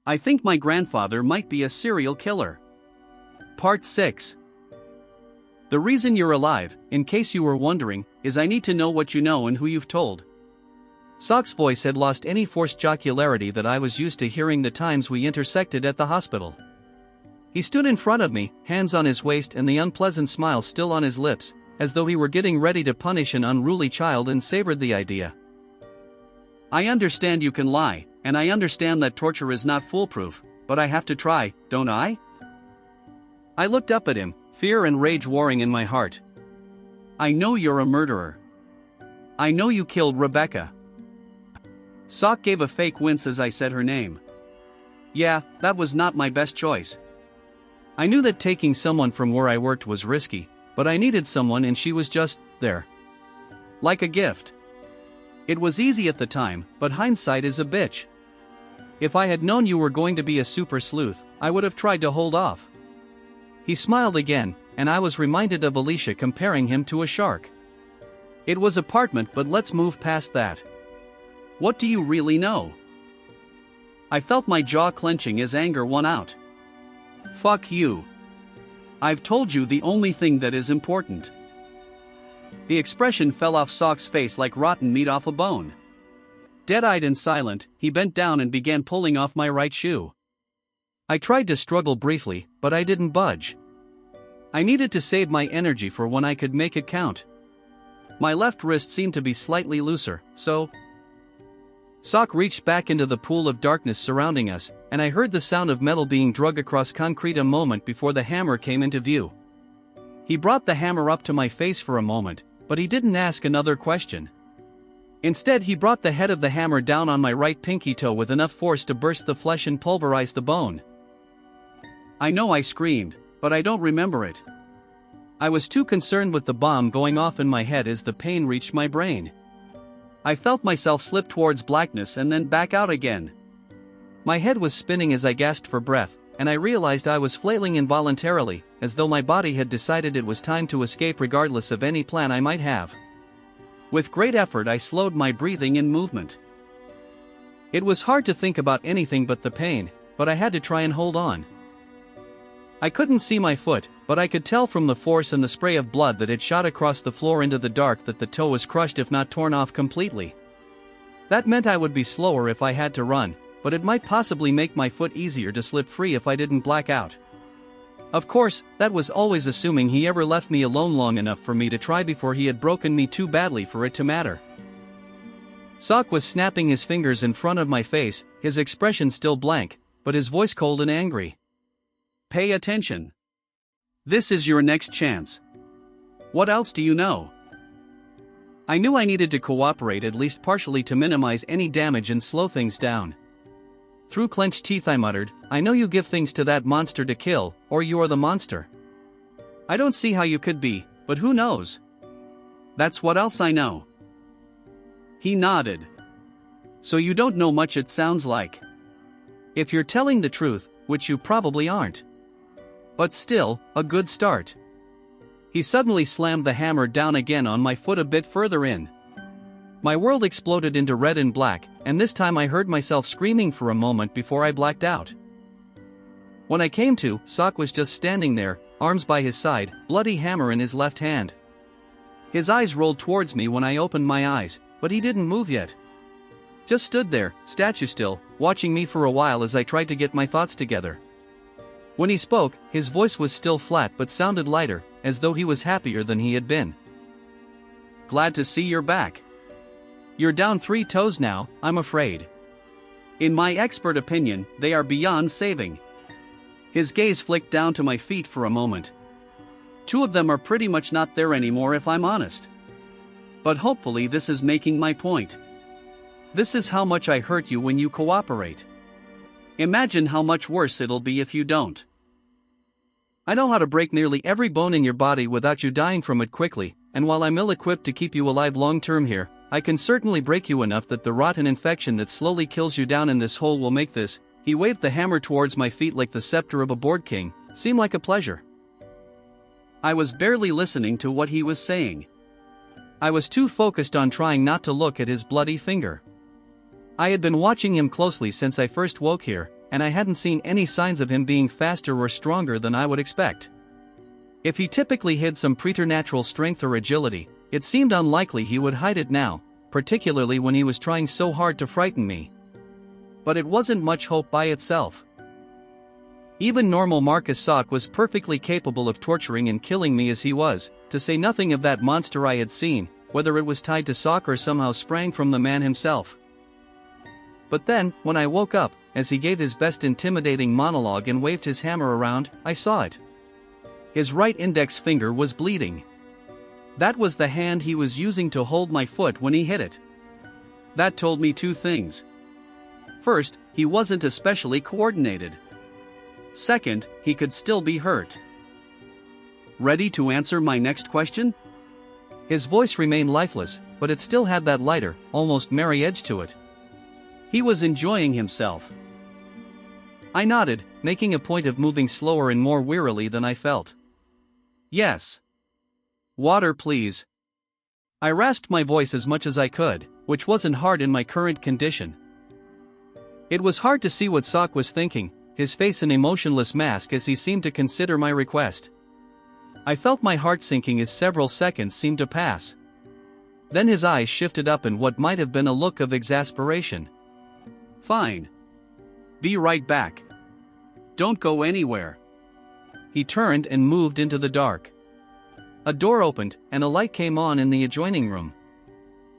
I think my grandfather might be a serial killer. Part 6. The reason you're alive, in case you were wondering, is I need to know what you know and who you've told. Salk's voice had lost any forced jocularity that I was used to hearing the times we intersected at the hospital. He stood in front of me, hands on his waist and the unpleasant smile still on his lips, as though he were getting ready to punish an unruly child and savored the idea. I understand you can lie, and I understand that torture is not foolproof, but I have to try, don't I? I looked up at him, fear and rage warring in my heart. I know you're a murderer. I know you killed Rebecca. Salk gave a fake wince as I said her name. Yeah, that was not my best choice. I knew that taking someone from where I worked was risky, but I needed someone and she was just there. Like a gift. It was easy at the time, but hindsight is a bitch. If I had known you were going to be a super sleuth, I would have tried to hold off. He smiled again, and I was reminded of Alicia comparing him to a shark. It was apartment, but let's move past that. What do you really know? I felt my jaw clenching as anger won out. Fuck you. I've told you the only thing that is important. The expression fell off Salk's face like rotten meat off a bone. Dead-eyed and silent, he bent down and began pulling off my right shoe. I tried to struggle briefly, but I didn't budge. I needed to save my energy for when I could make it count. My left wrist seemed to be slightly looser, so... Salk reached back into the pool of darkness surrounding us, and I heard the sound of metal being dragged across concrete a moment before the hammer came into view. He brought the hammer up to my face for a moment, but he didn't ask another question. Instead, he brought the head of the hammer down on my right pinky toe with enough force to burst the flesh and pulverize the bone. I know I screamed, but I don't remember it. I was too concerned with the bomb going off in my head as the pain reached my brain. I felt myself slip towards blackness and then back out again. My head was spinning as I gasped for breath, and I realized I was flailing involuntarily, as though my body had decided it was time to escape regardless of any plan I might have. With great effort I slowed my breathing and movement. It was hard to think about anything but the pain, but I had to try and hold on. I couldn't see my foot, but I could tell from the force and the spray of blood that had shot across the floor into the dark that the toe was crushed if not torn off completely. That meant I would be slower if I had to run, but it might possibly make my foot easier to slip free if I didn't black out. Of course, that was always assuming he ever left me alone long enough for me to try before he had broken me too badly for it to matter. Salk was snapping his fingers in front of my face, his expression still blank, but his voice cold and angry. Pay attention. This is your next chance. What else do you know? I knew I needed to cooperate at least partially to minimize any damage and slow things down. Through clenched teeth I muttered, I know you give things to that monster to kill, or you are the monster. I don't see how you could be, but who knows? That's what else I know. He nodded. So you don't know much, it sounds like. If you're telling the truth, which you probably aren't. But still, a good start. He suddenly slammed the hammer down again on my foot a bit further in. My world exploded into red and black, and this time I heard myself screaming for a moment before I blacked out. When I came to, Salk was just standing there, arms by his side, bloody hammer in his left hand. His eyes rolled towards me when I opened my eyes, but he didn't move yet. Just stood there, statue still, watching me for a while as I tried to get my thoughts together. When he spoke, his voice was still flat but sounded lighter, as though he was happier than he had been. Glad to see you're back. You're down 3 toes now, I'm afraid. In my expert opinion, they are beyond saving. His gaze flicked down to my feet for a moment. 2 of them are pretty much not there anymore if I'm honest. But hopefully this is making my point. This is how much I hurt you when you cooperate. Imagine how much worse it'll be if you don't. I know how to break nearly every bone in your body without you dying from it quickly, and while I'm ill-equipped to keep you alive long-term here, I can certainly break you enough that the rotten infection that slowly kills you down in this hole will make this, he waved the hammer towards my feet like the scepter of a board king, seem like a pleasure. I was barely listening to what he was saying. I was too focused on trying not to look at his bloody finger. I had been watching him closely since I first woke here, and I hadn't seen any signs of him being faster or stronger than I would expect. If he typically hid some preternatural strength or agility, it seemed unlikely he would hide it now, particularly when he was trying so hard to frighten me. But it wasn't much hope by itself. Even normal Marcus Salk was perfectly capable of torturing and killing me as he was, to say nothing of that monster I had seen, whether it was tied to Salk or somehow sprang from the man himself. But then, when I woke up, as he gave his best intimidating monologue and waved his hammer around, I saw it. His right index finger was bleeding. That was the hand he was using to hold my foot when he hit it. That told me two things. First, he wasn't especially coordinated. Second, he could still be hurt. Ready to answer my next question? His voice remained lifeless, but it still had that lighter, almost merry edge to it. He was enjoying himself. I nodded, making a point of moving slower and more wearily than I felt. Yes. Water, please. I rasped my voice as much as I could, which wasn't hard in my current condition. It was hard to see what Salk was thinking, his face an emotionless mask as he seemed to consider my request. I felt my heart sinking as several seconds seemed to pass. Then his eyes shifted up in what might have been a look of exasperation. Fine. Be right back. Don't go anywhere. He turned and moved into the dark. A door opened, and a light came on in the adjoining room.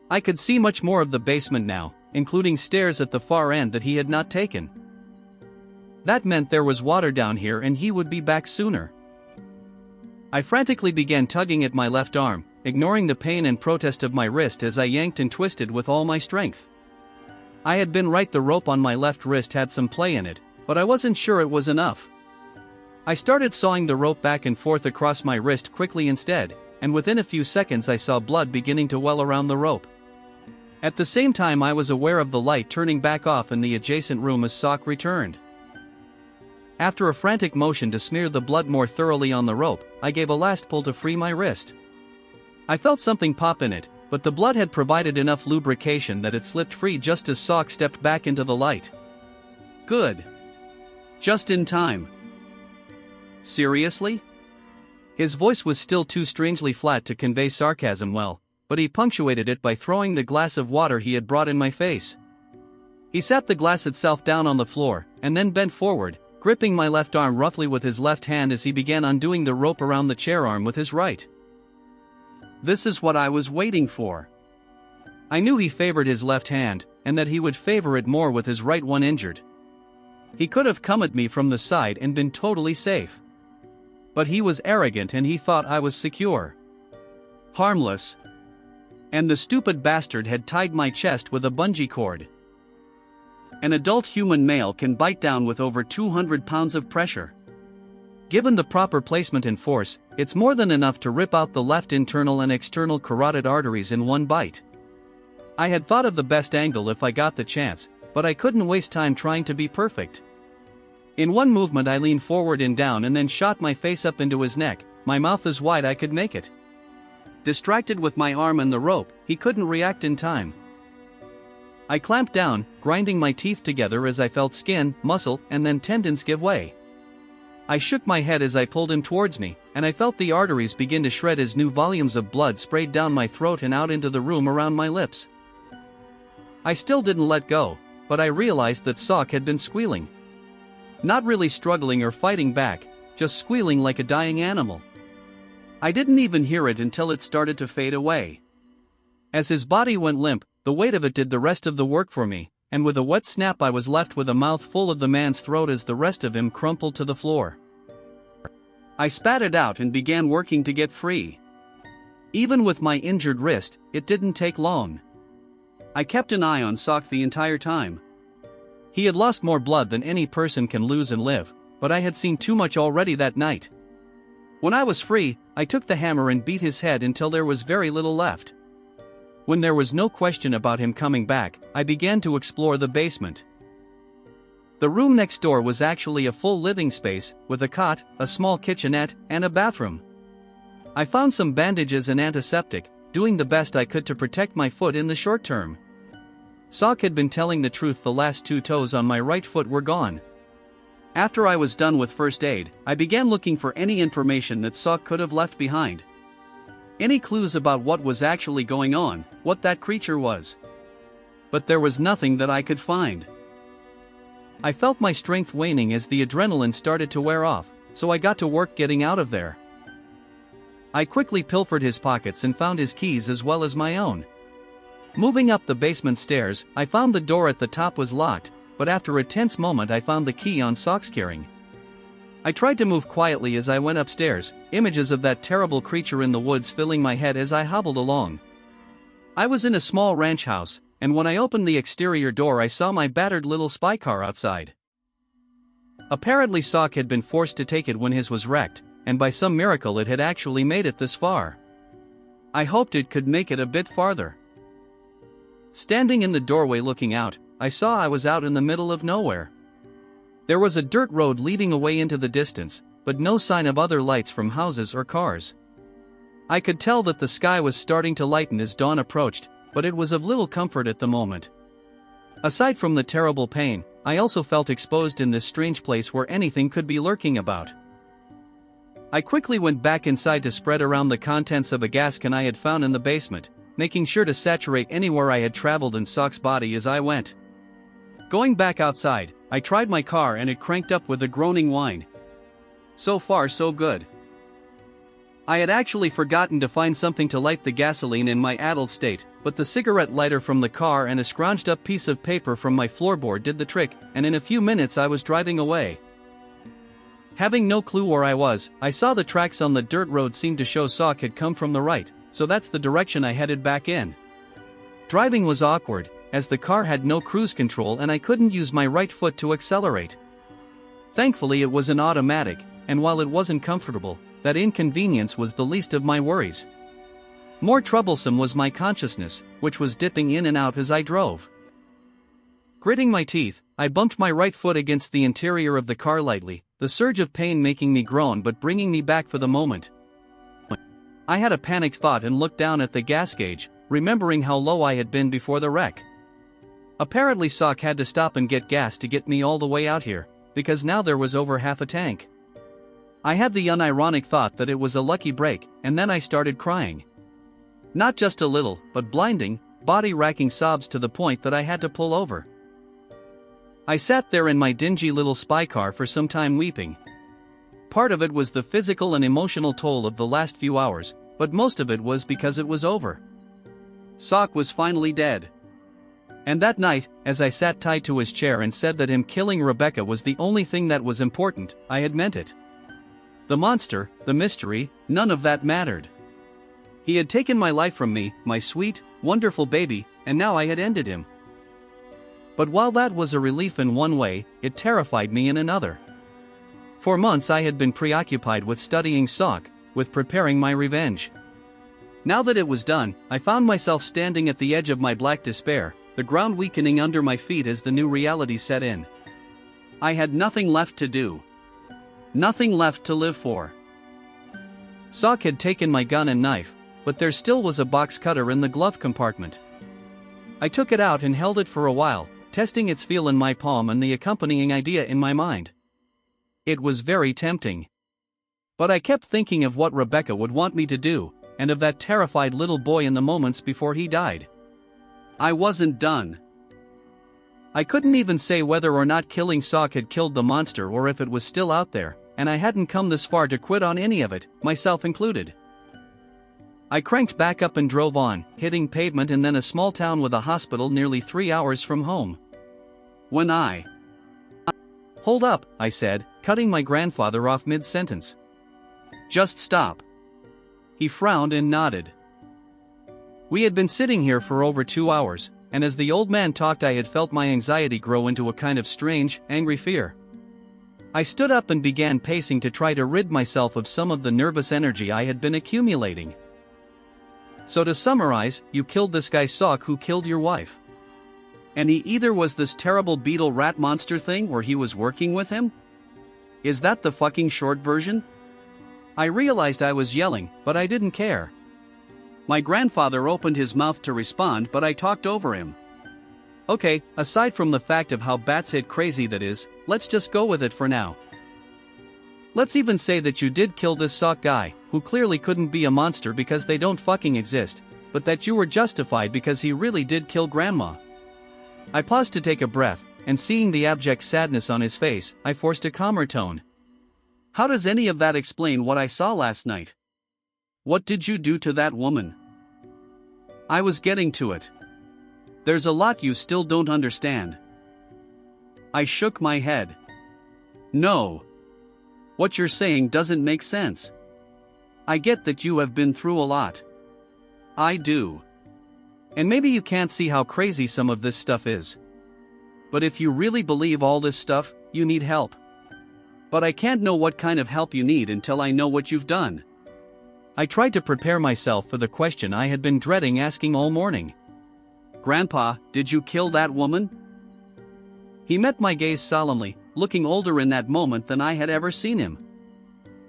I could see much more of the basement now, including stairs at the far end that he had not taken. That meant there was water down here and he would be back sooner. I frantically began tugging at my left arm, ignoring the pain and protest of my wrist as I yanked and twisted with all my strength. I had been right, the rope on my left wrist had some play in it, but I wasn't sure it was enough. I started sawing the rope back and forth across my wrist quickly instead, and within a few seconds I saw blood beginning to well around the rope. At the same time I was aware of the light turning back off in the adjacent room as Salk returned. After a frantic motion to smear the blood more thoroughly on the rope, I gave a last pull to free my wrist. I felt something pop in it, but the blood had provided enough lubrication that it slipped free just as Salk stepped back into the light. Good. Just in time. Seriously? His voice was still too strangely flat to convey sarcasm well, but he punctuated it by throwing the glass of water he had brought in my face. He sat the glass itself down on the floor, and then bent forward, gripping my left arm roughly with his left hand as he began undoing the rope around the chair arm with his right. This is what I was waiting for. I knew he favored his left hand, and that he would favor it more with his right one injured. He could have come at me from the side and been totally safe. But he was arrogant and he thought I was secure. Harmless. And the stupid bastard had tied my chest with a bungee cord. An adult human male can bite down with over 200 pounds of pressure. Given the proper placement and force, it's more than enough to rip out the left internal and external carotid arteries in one bite. I had thought of the best angle if I got the chance, but I couldn't waste time trying to be perfect. In one movement I leaned forward and down and then shot my face up into his neck, my mouth as wide I could make it. Distracted with my arm and the rope, he couldn't react in time. I clamped down, grinding my teeth together as I felt skin, muscle, and then tendons give way. I shook my head as I pulled him towards me, and I felt the arteries begin to shred as new volumes of blood sprayed down my throat and out into the room around my lips. I still didn't let go, but I realized that Salk had been squealing. Not really struggling or fighting back, just squealing like a dying animal. I didn't even hear it until it started to fade away. As his body went limp, the weight of it did the rest of the work for me, and with a wet snap I was left with a mouth full of the man's throat as the rest of him crumpled to the floor. I spat it out and began working to get free. Even with my injured wrist, it didn't take long. I kept an eye on Salk the entire time. He had lost more blood than any person can lose and live, but I had seen too much already that night. When I was free, I took the hammer and beat his head until there was very little left. When there was no question about him coming back, I began to explore the basement. The room next door was actually a full living space, with a cot, a small kitchenette, and a bathroom. I found some bandages and antiseptic, doing the best I could to protect my foot in the short term. Salk had been telling the truth, the last two toes on my right foot were gone, After I was done with first aid, I began looking for any information that Salk could have left behind. Any clues about what was actually going on, what that creature was. But there was nothing that I could find. I felt my strength waning as the adrenaline started to wear off, so I got to work getting out of there. I quickly pilfered his pockets and found his keys as well as my own. Moving up the basement stairs, I found the door at the top was locked, but after a tense moment I found the key on Salk's carrying. I tried to move quietly as I went upstairs, images of that terrible creature in the woods filling my head as I hobbled along. I was in a small ranch house, and when I opened the exterior door I saw my battered little spy car outside. Apparently Salk had been forced to take it when his was wrecked, and by some miracle it had actually made it this far. I hoped it could make it a bit farther. Standing in the doorway looking out, I saw I was out in the middle of nowhere. There was a dirt road leading away into the distance, but no sign of other lights from houses or cars. I could tell that the sky was starting to lighten as dawn approached, but it was of little comfort at the moment. Aside from the terrible pain, I also felt exposed in this strange place where anything could be lurking about. I quickly went back inside to spread around the contents of a gas can I had found in the basement, making sure to saturate anywhere I had traveled in Salk's body as I went. Going back outside, I tried my car and it cranked up with a groaning whine. So far so good. I had actually forgotten to find something to light the gasoline in my addled state, but the cigarette lighter from the car and a scrounged up piece of paper from my floorboard did the trick, and in a few minutes I was driving away. Having no clue where I was, I saw the tracks on the dirt road seemed to show Salk had come from the right, so that's the direction I headed back in. Driving was awkward, as the car had no cruise control and I couldn't use my right foot to accelerate. Thankfully it was an automatic, and while it wasn't comfortable, that inconvenience was the least of my worries. More troublesome was my consciousness, which was dipping in and out as I drove. Gritting my teeth, I bumped my right foot against the interior of the car lightly, the surge of pain making me groan but bringing me back for the moment. I had a panicked thought and looked down at the gas gauge, remembering how low I had been before the wreck. Apparently Salk had to stop and get gas to get me all the way out here, because now there was over half a tank. I had the unironic thought that it was a lucky break, and then I started crying. Not just a little, but blinding, body-racking sobs to the point that I had to pull over. I sat there in my dingy little spy car for some time weeping. Part of it was the physical and emotional toll of the last few hours, but most of it was because it was over. Salk was finally dead. And that night, as I sat tied to his chair and said that him killing Rebecca was the only thing that was important, I had meant it. The monster, the mystery, none of that mattered. He had taken my life from me, my sweet, wonderful baby, and now I had ended him. But while that was a relief in one way, it terrified me in another. For months I had been preoccupied with studying Salk, with preparing my revenge. Now that it was done, I found myself standing at the edge of my black despair, the ground weakening under my feet as the new reality set in. I had nothing left to do. Nothing left to live for. Salk had taken my gun and knife, but there still was a box cutter in the glove compartment. I took it out and held it for a while, testing its feel in my palm and the accompanying idea in my mind. It was very tempting. But I kept thinking of what Rebecca would want me to do, and of that terrified little boy in the moments before he died. I wasn't done. I couldn't even say whether or not killing Salk had killed the monster or if it was still out there, and I hadn't come this far to quit on any of it, myself included. I cranked back up and drove on, hitting pavement and then a small town with a hospital nearly 3 hours from home. When Hold up, I said, cutting my grandfather off mid-sentence. Just stop. He frowned and nodded. We had been sitting here for over 2 hours, and as the old man talked I had felt my anxiety grow into a kind of strange, angry fear. I stood up and began pacing to try to rid myself of some of the nervous energy I had been accumulating. So to summarize, you killed this guy Salk who killed your wife. And he either was this terrible beetle rat monster thing or he was working with him? Is that the fucking short version? I realized I was yelling, but I didn't care. My grandfather opened his mouth to respond but I talked over him. Okay, aside from the fact of how batshit crazy that is, let's just go with it for now. Let's even say that you did kill this Salk guy, who clearly couldn't be a monster because they don't fucking exist, but that you were justified because he really did kill Grandma. I paused to take a breath, and seeing the abject sadness on his face, I forced a calmer tone. How does any of that explain what I saw last night? What did you do to that woman? I was getting to it. There's a lot you still don't understand. I shook my head. No. What you're saying doesn't make sense. I get that you have been through a lot. I do. And maybe you can't see how crazy some of this stuff is. But if you really believe all this stuff, you need help. But I can't know what kind of help you need until I know what you've done. I tried to prepare myself for the question I had been dreading asking all morning. Grandpa, did you kill that woman? He met my gaze solemnly, looking older in that moment than I had ever seen him.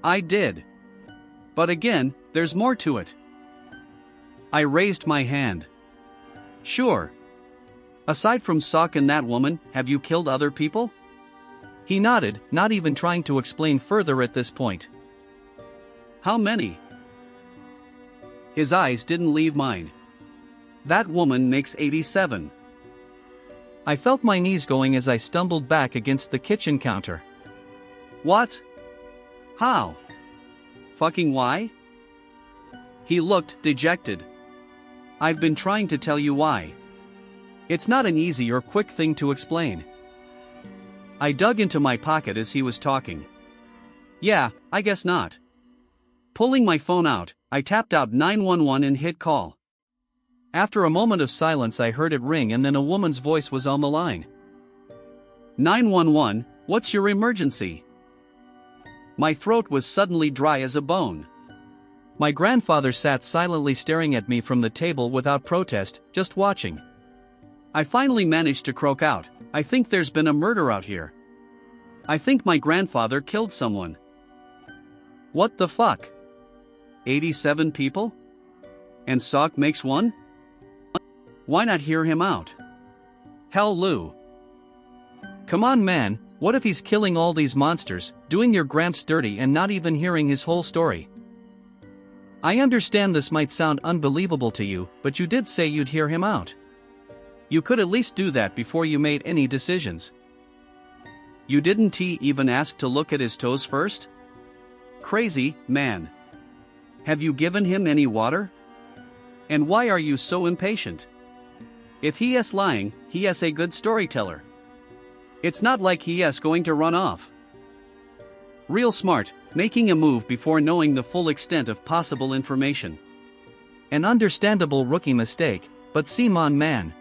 I did. But again, there's more to it. I raised my hand. Sure. Aside from Salk and that woman, have you killed other people? He nodded, not even trying to explain further at this point. How many? His eyes didn't leave mine. That woman makes 87. I felt my knees going as I stumbled back against the kitchen counter. What? How? Fucking why? He looked dejected. I've been trying to tell you why. It's not an easy or quick thing to explain. I dug into my pocket as he was talking. Yeah, I guess not. Pulling my phone out, I tapped out 911 and hit call. After a moment of silence, I heard it ring and then a woman's voice was on the line. 911, what's your emergency? My throat was suddenly dry as a bone. My grandfather sat silently staring at me from the table without protest, just watching. I finally managed to croak out, I think there's been a murder out here. I think my grandfather killed someone. What the fuck? 87 people? And Salk makes one? Why not hear him out? Hell, Lou. Come on, man, what if he's killing all these monsters, doing your gramps dirty and not even hearing his whole story? I understand this might sound unbelievable to you, but you did say you'd hear him out. You could at least do that before you made any decisions. You didn't even ask to look at his toes first? Crazy, man. Have you given him any water? And why are you so impatient? If he is lying, he is a good storyteller. It's not like he is going to run off. Real smart, making a move before knowing the full extent of possible information. An understandable rookie mistake, but Simon, man,